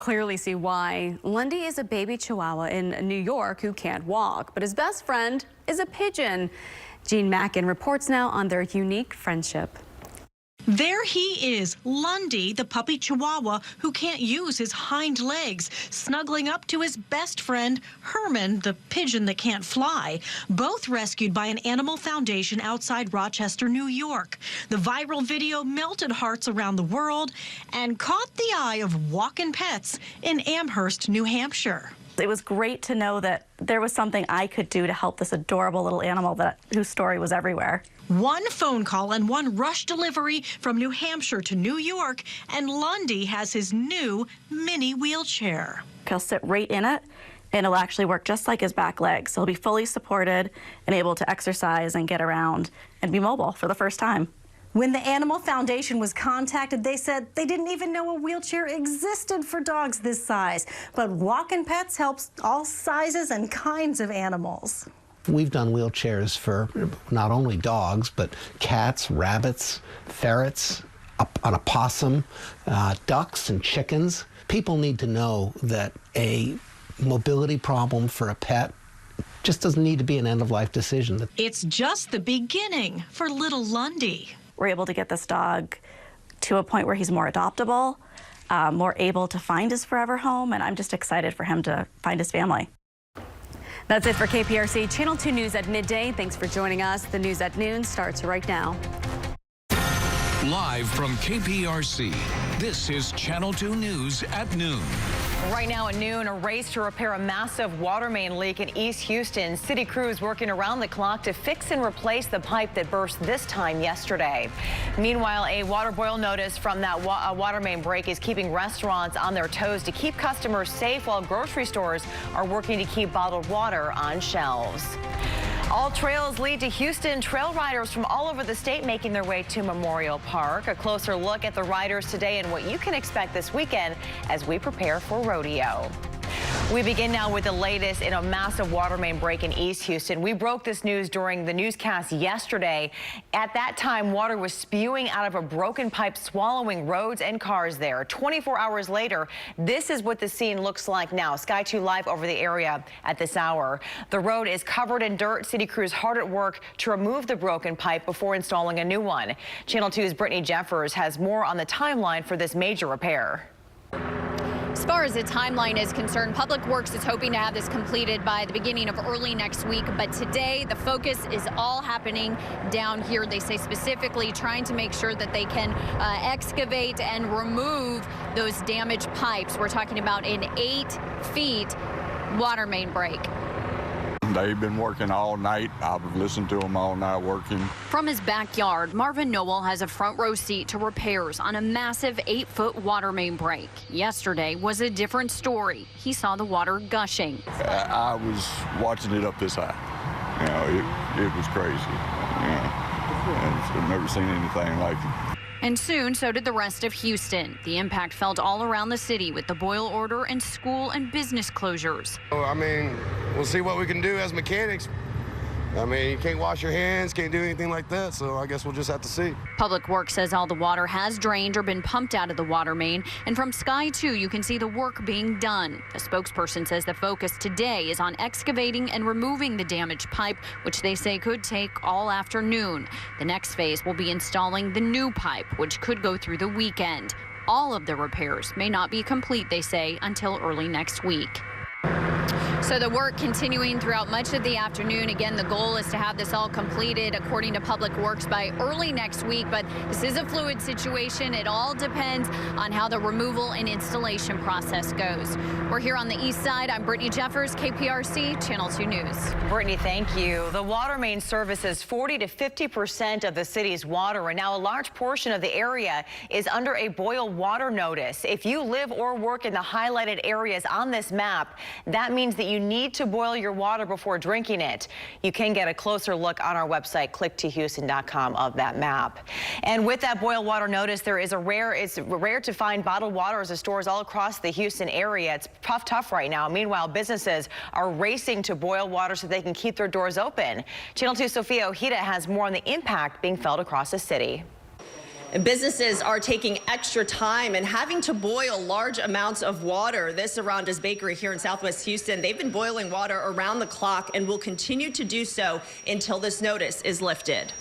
Clearly see why. Lundy is a baby Chihuahua in New York who can't walk, but his best friend is a pigeon. Jean Mackin reports now on their unique friendship. There he is, Lundy, the puppy Chihuahua who can't use his hind legs, snuggling up to his best friend, Herman, the pigeon that can't fly, both rescued by an animal foundation outside Rochester, New York. The viral video melted hearts around the world and caught the eye of Walkin' Pets in Amherst, New Hampshire. It was great to know that there was something I could do to help this adorable little animal whose story was everywhere. One phone call and one rush delivery from New Hampshire to New York, and Lundy has his new mini wheelchair. He'll sit right in it, and it'll actually work just like his back legs. So he'll be fully supported and able to exercise and get around and be mobile for the first time. When the Animal Foundation was contacted, they said they didn't even know a wheelchair existed for dogs this size. But Walkin' Pets helps all sizes and kinds of animals. We've done wheelchairs for not only dogs, but cats, rabbits, ferrets, an opossum, ducks and chickens. People need to know that a mobility problem for a pet just doesn't need to be an end-of-life decision. It's just the beginning for little Lundy. We're able to get this dog to a point where he's more adoptable, more able to find his forever home, and I'm just excited for him to find his family. That's it for KPRC Channel 2 News at midday. Thanks for joining us. The news at noon starts right now. Live from KPRC, this is Channel 2 News at noon. Right now at noon, a race to repair a massive water main leak in East Houston. City crews working around the clock to fix and replace the pipe that burst this time yesterday. Meanwhile, a water boil notice from that water main break is keeping restaurants on their toes to keep customers safe, while grocery stores are working to keep bottled water on shelves. All trails lead to Houston. Trail riders from all over the state making their way to Memorial Park. A closer look at the riders today and what you can expect this weekend as we prepare for rodeo. We begin now with the latest in a massive water main break in East Houston. We broke this news during the newscast yesterday. At that time, water was spewing out of a broken pipe, swallowing roads and cars there. 24 hours later, this is what the scene looks like now. Sky 2 live over the area at this hour. The road is covered in dirt. City crews hard at work to remove the broken pipe before installing a new one. Channel 2's Brittany Jeffers has more on the timeline for this major repair. As far as the timeline is concerned, Public Works is hoping to have this completed by the beginning of early next week. But today, the focus is all happening down here. They say specifically trying to make sure that they can excavate and remove those damaged pipes. We're talking about an 8 feet water main break. They've been working all night. I've listened to them all night working. From his backyard, Marvin Noel has a front row seat to repairs on a massive 8-foot water main break. Yesterday was a different story. He saw the water gushing. I was watching it up this high. You know, it was crazy. I've never seen anything like it. And soon, so did the rest of Houston. The impact felt all around the city with the boil order and school and business closures. I mean, we'll see what we can do as mechanics. I mean, you can't wash your hands, can't do anything like that, so I guess we'll just have to see. Public Works says all the water has drained or been pumped out of the water main, and from Sky 2 you can see the work being done. A spokesperson says the focus today is on excavating and removing the damaged pipe, which they say could take all afternoon. The next phase will be installing the new pipe, which could go through the weekend. All of the repairs may not be complete, they say, until early next week. So the work continuing throughout much of the afternoon. Again, the goal is to have this all completed, according to Public Works, by early next week. But this is a fluid situation. It all depends on how the removal and installation process goes. We're here on the east side. I'm Brittany Jeffers, KPRC Channel 2 News. Brittany, thank you. The water main services 40 to 50% of the city's water, and now a large portion of the area is under a boil water notice. If you live or work in the highlighted areas on this map, that means that you need to boil your water before drinking it. You can get a closer look on our website, click2houston.com, of that map. And with that boil water notice, it's rare to find bottled water at stores all across the Houston area. It's tough right now. Meanwhile, businesses are racing to boil water so they can keep their doors open. Channel 2's Sophia Ojeda has more on the impact being felt across the city. And businesses are taking extra time and having to boil large amounts of water. This Aranda's Bakery here in Southwest Houston, they've been boiling water around the clock and will continue to do so until this notice is lifted.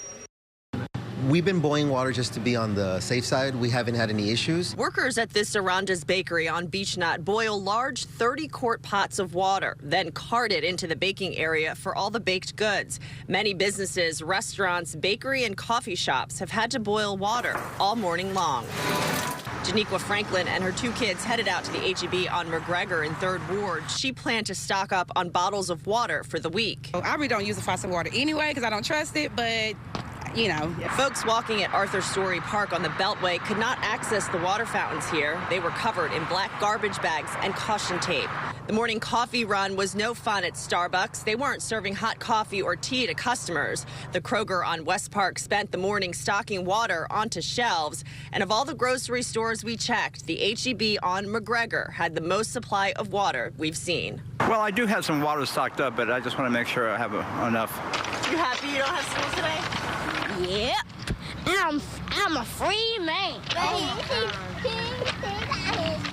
We've been boiling water just to be on the safe side. We haven't had any issues. Workers at this Aranda's Bakery on Beach Nut boil large 30-quart pots of water, then cart it into the baking area for all the baked goods. Many businesses, restaurants, bakery, and coffee shops have had to boil water all morning long. Janiqua Franklin and her 2 kids headed out to the H-E-B on McGregor in 3rd Ward. She planned to stock up on bottles of water for the week. I really don't use the faucet water anyway because I don't trust it, but you know. Folks walking at Arthur Story Park on the Beltway could not access the water fountains here. They were covered in black garbage bags and caution tape. The morning coffee run was no fun at Starbucks. They weren't serving hot coffee or tea to customers. The Kroger on West Park spent the morning stocking water onto shelves. And of all the grocery stores we checked, the H-E-B on McGregor had the most supply of water we've seen. Well, I do have some water stocked up, but I just want to make sure I have enough. You happy you don't have school today? Yep. I'm a free man.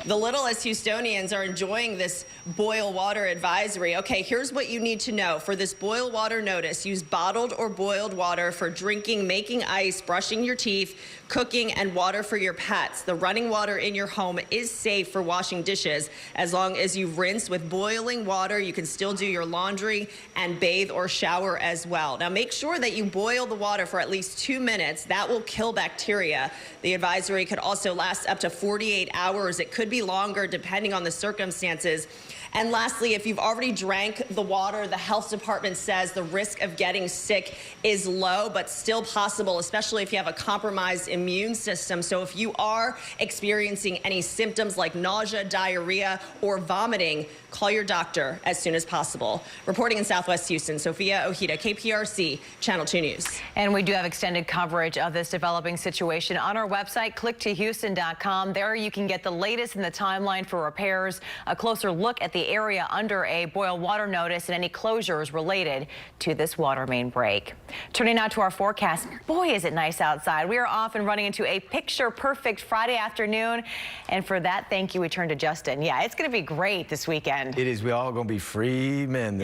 The littlest Houstonians are enjoying this boil water advisory. Okay, here's what you need to know. For this boil water notice, use bottled or boiled water for drinking, making ice, brushing your teeth, cooking, and water for your pets. The running water in your home is safe for washing dishes. As long as you rinse with boiling water, you can still do your laundry and bathe or shower as well. Now make sure that you boil the water for at least 2 minutes. That will kill bacteria. The advisory could also last up to 48 hours. It could be longer depending on the circumstances. And lastly, if you've already drank the water, the health department says the risk of getting sick is low, but still possible, especially if you have a compromised immune system. So if you are experiencing any symptoms like nausea, diarrhea, or vomiting, call your doctor as soon as possible. Reporting in Southwest Houston, Sophia Ojeda, KPRC, Channel 2 News. And we do have extended coverage of this developing situation on our website, clicktohouston.com. There you can get the latest in the timeline for repairs, a closer look at the area under a boil water notice, and any closures related to this water main break. Turning now to our forecast. Boy, is it nice outside. We are off and running into a picture-perfect Friday afternoon. And for that, thank you. We turn to Justin. Yeah, it's going to be great this weekend. It is. We all going to be free men.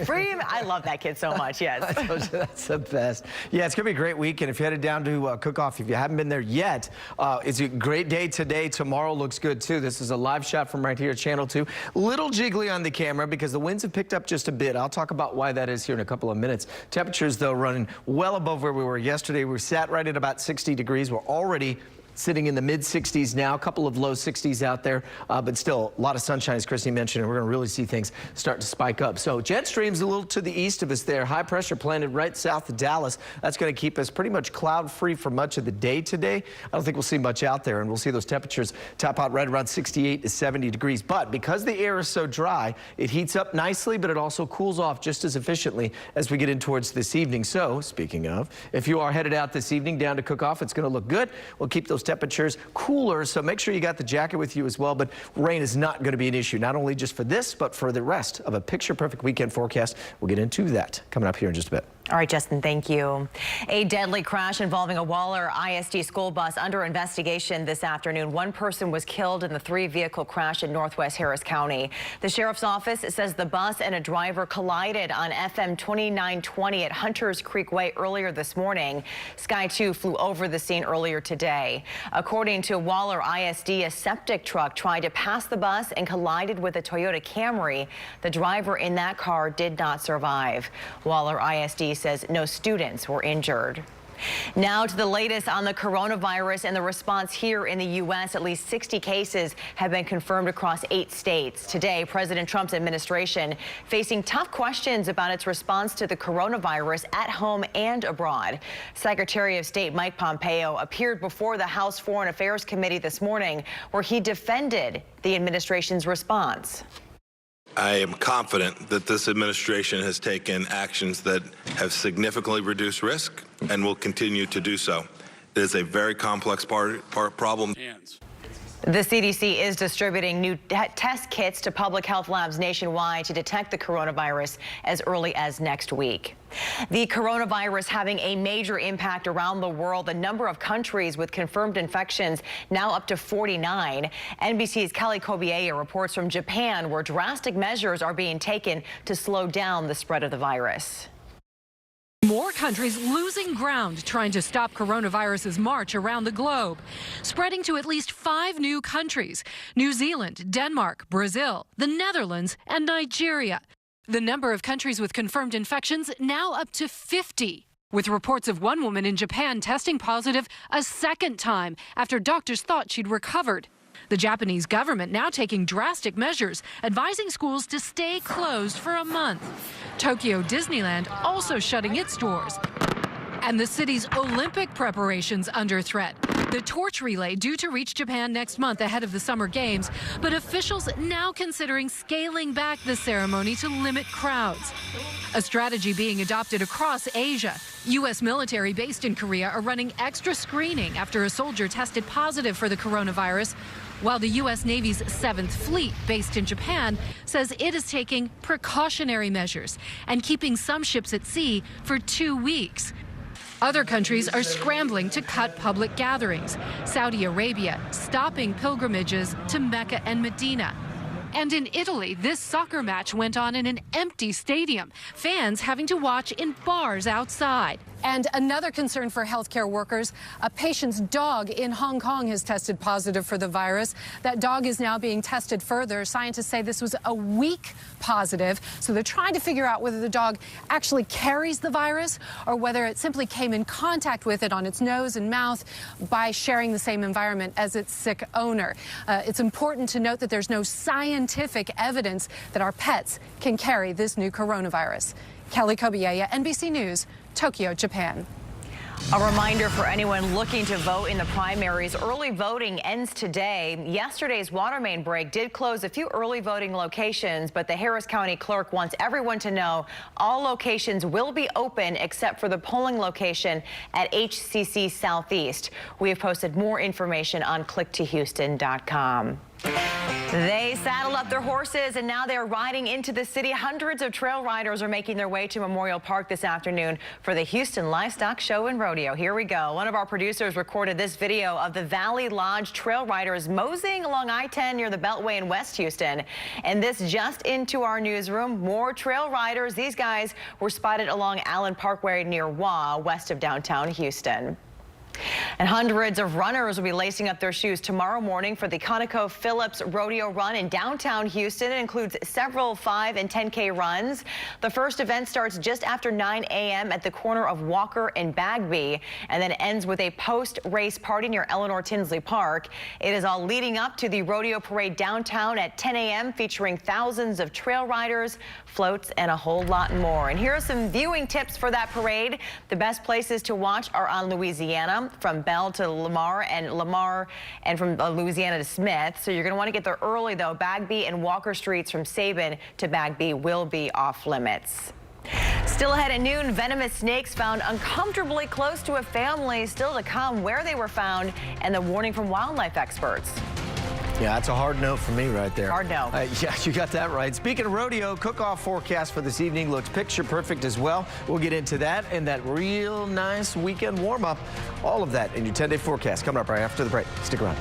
Free men. I love that kid so much, yes. I told you, that's the best. Yeah, it's going to be a great weekend. If you headed down to Cook-Off, if you haven't been there yet, it's a great day today. Tomorrow looks good, too. This is a live shot from right here at Channel 2. Little jiggly on the camera because the winds have picked up just a bit. I'll talk about why that is here in a couple of minutes. Temperatures, though, running well above where we were yesterday. We sat right at about 60 degrees. We're already sitting in the mid-60s now, a couple of low 60s out there, but still a lot of sunshine, as Christy mentioned, and we're going to really see things start to spike up. So jet stream's a little to the east of us there. High pressure planted right south of Dallas. That's going to keep us pretty much cloud-free for much of the day today. I don't think we'll see much out there, and we'll see those temperatures top out right around 68 to 70 degrees. But because the air is so dry, it heats up nicely, but it also cools off just as efficiently as we get in towards this evening. So, speaking of, if you are headed out this evening down to Cook-Off, it's going to look good. We'll keep those temperatures cooler, so make sure you got the jacket with you as well. But rain is not going to be an issue, not only just for this, but for the rest of a picture-perfect weekend forecast. We'll get into that coming up here in just a bit. All right, Justin, thank you. A deadly crash involving a Waller ISD school bus under investigation this afternoon. One person was killed in the 3-vehicle crash in northwest Harris County. The sheriff's office says the bus and a driver collided on FM 2920 at Hunters Creek Way earlier this morning. Sky 2 flew over the scene earlier today. According to Waller ISD, a septic truck tried to pass the bus and collided with a Toyota Camry. The driver in that car did not survive. Waller ISD says no students were injured. Now to the latest on the coronavirus and the response here in the U.S. At least 60 cases have been confirmed across 8 states. Today, President Trump's administration facing tough questions about its response to the coronavirus at home and abroad. Secretary of State Mike Pompeo appeared before the House Foreign Affairs Committee this morning, where he defended the administration's response. I am confident that this administration has taken actions that have significantly reduced risk and will continue to do so. It is a very complex problem. The CDC is distributing new test kits to public health labs nationwide to detect the coronavirus as early as next week. The coronavirus having a major impact around the world. The number of countries with confirmed infections now up to 49. NBC's Kelly Kobiella reports from Japan, where drastic measures are being taken to slow down the spread of the virus. More countries losing ground trying to stop coronavirus's march around the globe, spreading to at least 5 new countries: New Zealand, Denmark, Brazil, the Netherlands, and Nigeria. The number of countries with confirmed infections now up to 50, with reports of one woman in Japan testing positive a second time after doctors thought she'd recovered. The Japanese government now taking drastic measures, advising schools to stay closed for a month. Tokyo Disneyland also shutting its doors. And the city's Olympic preparations under threat. The torch relay due to reach Japan next month ahead of the Summer Games, but officials now considering scaling back the ceremony to limit crowds. A strategy being adopted across Asia. U.S. military based in Korea are running extra screening after a soldier tested positive for the coronavirus, while the U.S. Navy's 7th Fleet, based in Japan, says it is taking precautionary measures and keeping some ships at sea for 2 weeks. Other countries are scrambling to cut public gatherings. Saudi Arabia stopping pilgrimages to Mecca and Medina. And in Italy, this soccer match went on in an empty stadium, fans having to watch in bars outside. And another concern for healthcare workers, a patient's dog in Hong Kong has tested positive for the virus. That dog is now being tested further. Scientists say this was a weak positive, so they're trying to figure out whether the dog actually carries the virus or whether it simply came in contact with it on its nose and mouth by sharing the same environment as its sick owner. It's important to note that there's no scientific evidence that our pets can carry this new coronavirus. Kelly Kobiella, NBC News, Tokyo, Japan. A reminder for anyone looking to vote in the primaries, early voting ends today. Yesterday's water main break did close a few early voting locations, but the Harris County clerk wants everyone to know all locations will be open except for the polling location at HCC Southeast. We have posted more information on clicktohouston.com. They saddled up their horses and now they're riding into the city. Hundreds of trail riders are making their way to Memorial Park this afternoon for the Houston Livestock Show and Rodeo. Here we go. One of our producers recorded this video of the Valley Lodge trail riders moseying along I-10 near the Beltway in West Houston. And this just into our newsroom. More trail riders. These guys were spotted along Allen Parkway near Waugh, west of downtown Houston. And hundreds of runners will be lacing up their shoes tomorrow morning for the ConocoPhillips Rodeo Run in downtown Houston. It includes several 5 and 10K runs. The first event starts just after 9 a.m. at the corner of Walker and Bagby and then ends with a post-race party near Eleanor Tinsley Park. It is all leading up to the rodeo parade downtown at 10 a.m. featuring thousands of trail riders, floats, and a whole lot more. And here are some viewing tips for that parade. The best places to watch are on Louisiana, from Bell to Lamar and from Louisiana to Smith. So you're going to want to get there early, though. Bagby and Walker Streets from Sabin to Bagby will be off limits. Still ahead at noon, venomous snakes found uncomfortably close to a family. Still to come, where they were found and the warning from wildlife experts. Yeah, that's a hard note for me right there. Hard no. Yeah, you got that right. Speaking of rodeo, cook-off forecast for this evening looks picture perfect as well. We'll get into that and that real nice weekend warm-up. All of that in your 10-day forecast coming up right after the break. Stick around.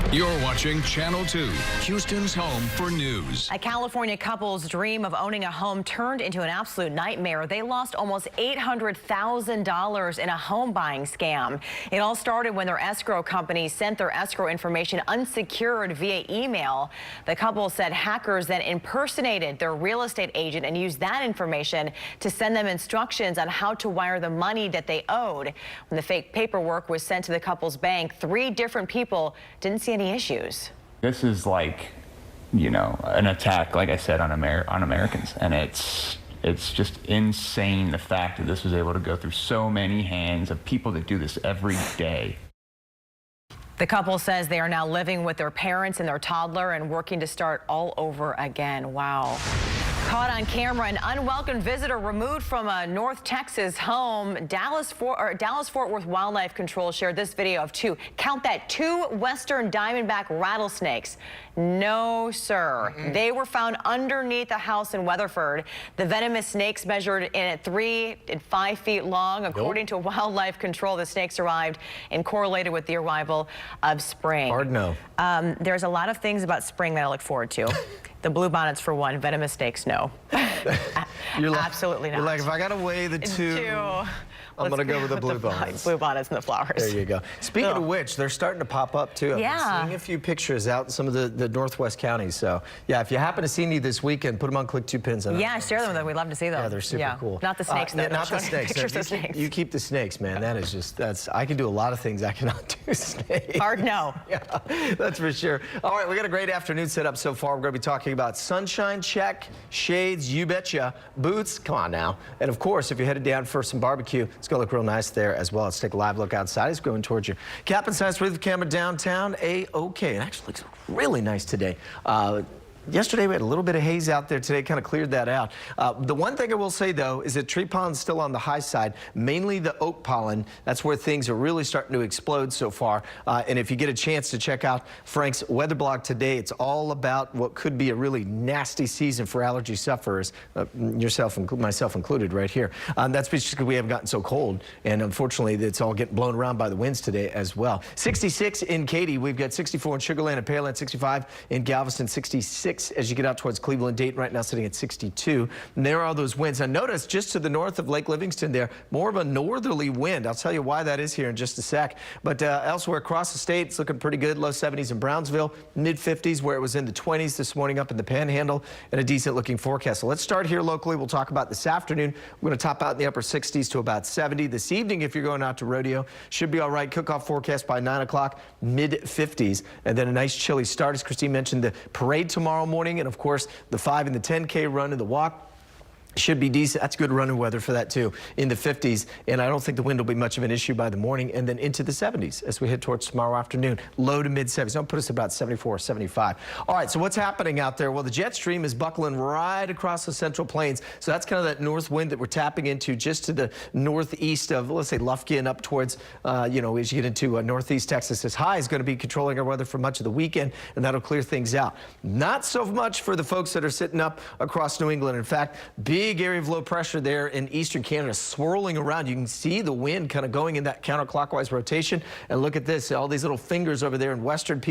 You're watching Channel 2, Houston's home for news. A California couple's dream of owning a home turned into an absolute nightmare. They lost almost $800,000 in a home buying scam. It all started when their escrow company sent their escrow information unsecured via email. The couple said hackers then impersonated their real estate agent and used that information to send them instructions on how to wire the money that they owed. When the fake paperwork was sent to the couple's bank, 3 different people didn't see any issues. This is like, you know, an attack, like I said, on Americans, and it's just insane the fact that this was able to go through so many hands of people that do this every day. The couple says they are now living with their parents and their toddler and working to start all over again. Wow. Caught on camera, an unwelcome visitor removed from a North Texas home. Dallas-Fort Worth Wildlife Control shared this video of two western diamondback rattlesnakes. No, sir. They were found underneath a house in Weatherford. The venomous snakes measured in at 3 and 5 feet long. According to Wildlife Control, the snakes arrived and correlated with the arrival of spring. Hard no. There's a lot of things about spring that I look forward to. The bluebonnets for one, venomous snakes, no. Absolutely not. You're like, if I got to weigh the two, I'm going to go with the bluebonnets. Bluebonnets and the flowers. There you go. Speaking of which, they're starting to pop up too. I've been seeing a few pictures out in some of the northwest counties. So yeah, if you happen to see any this weekend, put them on Click 2 Pins. Yeah, share them with them. We'd love to see them. Yeah, they're super cool. Not the snakes though. Not the snakes. Pictures of snakes. You keep the snakes, man. That is just, I can do a lot of things. I cannot do snakes. Hard no. Yeah, that's for sure. All right, we got a great afternoon set up so far. We're going to be talking about sunshine, check, shades, you betcha, boots, come on now. And of course, if you're headed down for some barbecue, it's going to look real nice there as well. Let's take a live look outside. It's going towards you. Captain Science with the camera downtown. A-OK. It actually looks really nice today. Yesterday we had a little bit of haze out there. Today kind of cleared that out. The one thing I will say though is that tree pollen's still on the high side, mainly the oak pollen. That's where things are really starting to explode so far. And if you get a chance to check out Frank's weather blog today, it's all about what could be a really nasty season for allergy sufferers, myself included right here. That's because we haven't gotten so cold, and unfortunately it's all getting blown around by the winds today as well. 66 in Katy. We've got 64 in Sugar Land and Pearland, 65 in Galveston, 66 as you get out towards Cleveland. Dayton right now sitting at 62. And there are those winds. Now notice just to the north of Lake Livingston there, more of a northerly wind. I'll tell you why that is here in just a sec. But elsewhere across the state, it's looking pretty good. Low 70s in Brownsville, mid 50s where it was in the 20s this morning up in the Panhandle, and a decent looking forecast. So let's start here locally. We'll talk about this afternoon. We're going to top out in the upper 60s to about 70. This evening, if you're going out to rodeo, should be all right. Cook-off forecast by 9 o'clock, mid 50s. And then a nice chilly start. As Christine mentioned, the parade tomorrow morning, and of course the 5 and the 10K run and the walk should be decent. That's good running weather for that too, in the 50s, and I don't think the wind will be much of an issue by the morning, and then into the 70s as we head towards tomorrow afternoon. Low to mid 70s. Don't put us about 74, 75. All right, so what's happening out there? Well, the jet stream is buckling right across the Central Plains, so that's kind of that north wind that we're tapping into just to the northeast of, let's say, Lufkin up towards, as you get into northeast Texas. This high is going to be controlling our weather for much of the weekend, and that'll clear things out. Not so much for the folks that are sitting up across New England. In fact, big area of low pressure there in eastern Canada swirling around. You can see the wind kind of going in that counterclockwise rotation. And look at this, all these little fingers over there in western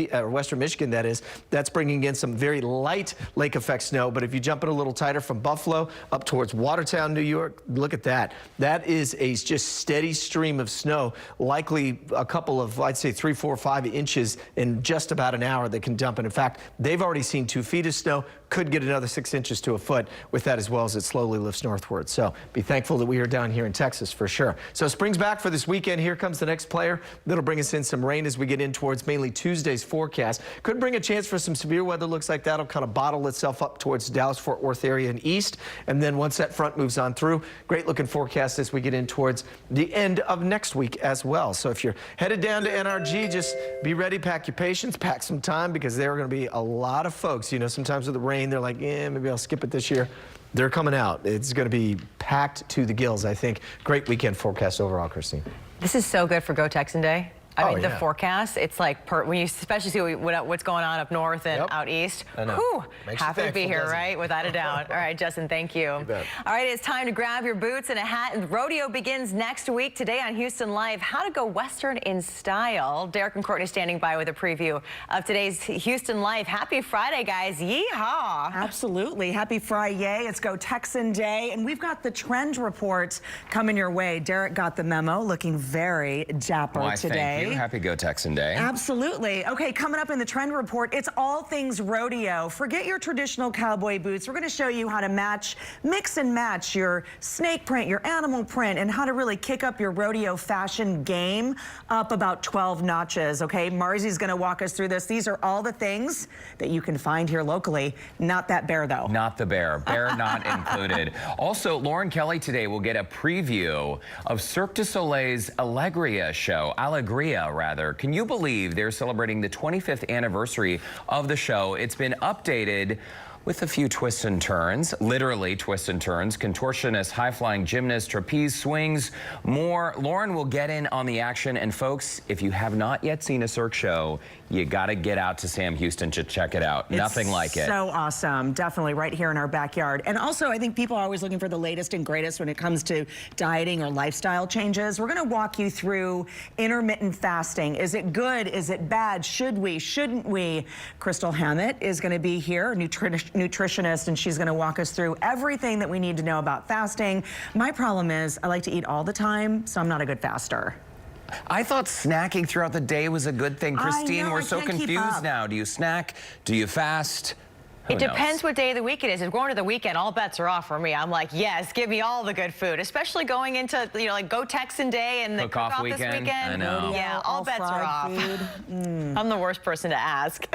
Michigan, that is. That's bringing in some very light lake effect snow. But if you jump in a little tighter from Buffalo up towards Watertown, New York, look at that. That is a just steady stream of snow, likely a couple of, I'd say 3, 4, 5 inches in just about an hour that can dump. And in fact, they've already seen 2 feet of snow. Could get another 6 inches to a foot with that as well as it slowly lifts northward. So be thankful that we are down here in Texas for sure. So spring's back for this weekend. Here comes the next player. That'll bring us in some rain as we get in towards mainly Tuesday's forecast. Could bring a chance for some severe weather. Looks like that'll kind of bottle itself up towards the Dallas-Fort Worth area and east. And then once that front moves on through, great looking forecast as we get in towards the end of next week as well. So if you're headed down to NRG, just be ready, pack your patience, pack some time, because there are going to be a lot of folks, sometimes with the rain, they're like, maybe I'll skip it this year. They're coming out. It's going to be packed to the gills, I think. Great weekend forecast overall, Christine. This is so good for Go Texan Day. I mean, the forecast, it's like, when you especially see what's going on up north and out east. Whew, happy to be here, right? Without a doubt. All right, Justin, thank you. All right, it's time to grab your boots and a hat, and rodeo begins next week. Today on Houston Live, how to go Western in style. Derek and Courtney standing by with a preview of today's Houston Live. Happy Friday, guys. Yeehaw. Absolutely. Happy Friday. It's Go Texan Day, and we've got the trend report coming your way. Derek got the memo, looking very dapper today. Thank you. Happy Go Texan Day. Absolutely. Okay, coming up in the trend report, it's all things rodeo. Forget your traditional cowboy boots. We're going to show you how to mix and match your snake print, your animal print, and how to really kick up your rodeo fashion game up about 12 notches. Okay, Marzi's going to walk us through this. These are all the things that you can find here locally. Not that bear, though. Not the bear. Bear not included. Also, Lauren Kelly today will get a preview of Cirque du Soleil's Alegria show. Alegria, rather. Can you believe they're celebrating the 25th anniversary of the show? It's been updated with a few twists and turns, literally twists and turns, contortionist, high-flying gymnast, trapeze swings, more. Lauren will get in on the action. And folks, if you have not yet seen a Cirque show, you got to get out to Sam Houston to check it out. Nothing like it. So awesome. Definitely right here in our backyard. And also, I think people are always looking for the latest and greatest when it comes to dieting or lifestyle changes. We're going to walk you through intermittent fasting. Is it good? Is it bad? Should we? Shouldn't we? Crystal Hammett is going to be here, nutritionist, and she's going to walk us through everything that we need to know about fasting. My problem is I like to eat all the time, so I'm not a good faster. I thought snacking throughout the day was a good thing. Christine, we're so confused now. Do you snack? Do you fast? It depends what day of the week it is. If we're going to the weekend, all bets are off for me. I'm like, yes, give me all the good food, especially going into, you know, like Go Texan Day and the cook-off this weekend. I know. Yeah, all bets are off. I'm the worst person to ask.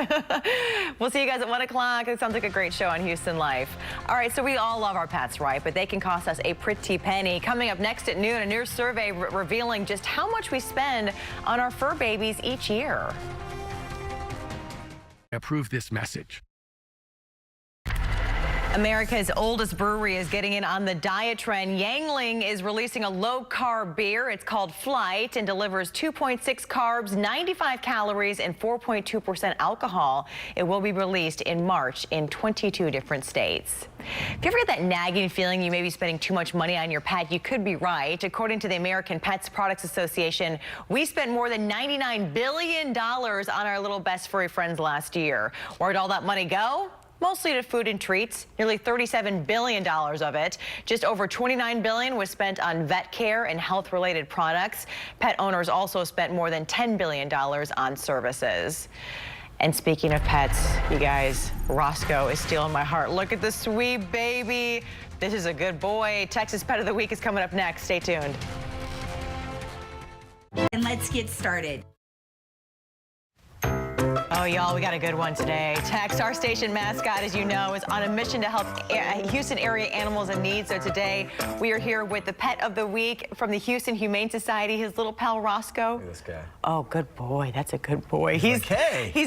We'll see you guys at 1 o'clock. It sounds like a great show on Houston Life. All right, so we all love our pets, right? But they can cost us a pretty penny. Coming up next at noon, a new survey revealing just how much we spend on our fur babies each year. Approve this message. America's oldest brewery is getting in on the diet trend. Yuengling is releasing a low-carb beer. It's called Flight and delivers 2.6 carbs, 95 calories, and 4.2% alcohol. It will be released in March in 22 different states. If you ever get that nagging feeling you may be spending too much money on your pet, you could be right. According to the American Pets Products Association, we spent more than $99 billion on our little best furry friends last year. Where'd all that money go? Mostly to food and treats, nearly $37 billion of it. Just over $29 billion was spent on vet care and health-related products. Pet owners also spent more than $10 billion on services. And speaking of pets, you guys, Roscoe is stealing my heart. Look at this sweet baby. This is a good boy. Texas Pet of the Week is coming up next. Stay tuned. And let's get started. Oh, y'all, we got a good one today. Tex, our station mascot, as you know, is on a mission to help Houston area animals in need. So today we are here with the Pet of the Week from the Houston Humane Society, his little pal Roscoe. Look at this guy. Oh, good boy. That's a good boy. He's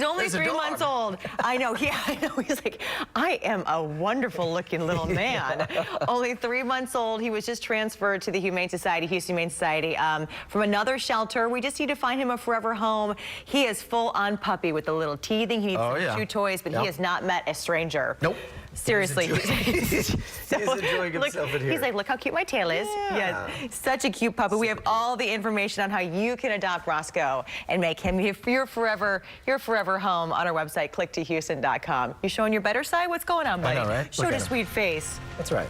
only 3 months old. I know. Yeah, I know. He's like, I am a wonderful looking little man. Only 3 months old. He was just transferred to the Humane Society, Houston Humane Society, from another shelter. We just need to find him a forever home. He is full on puppy with the little teething. He needs some chew toys, but he has not met a stranger. Nope. Seriously. He's enjoying himself in here. He's like, look how cute my tail is. Yeah. Such a cute puppy. We have all the information on how you can adopt Roscoe and make him your forever home on our website, click2houston.com. You showing your better side? What's going on, buddy? I know, right? Show the sweet face. That's right.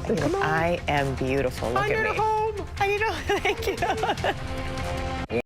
I am beautiful. Look at me. I need a home. I need a home. Thank you.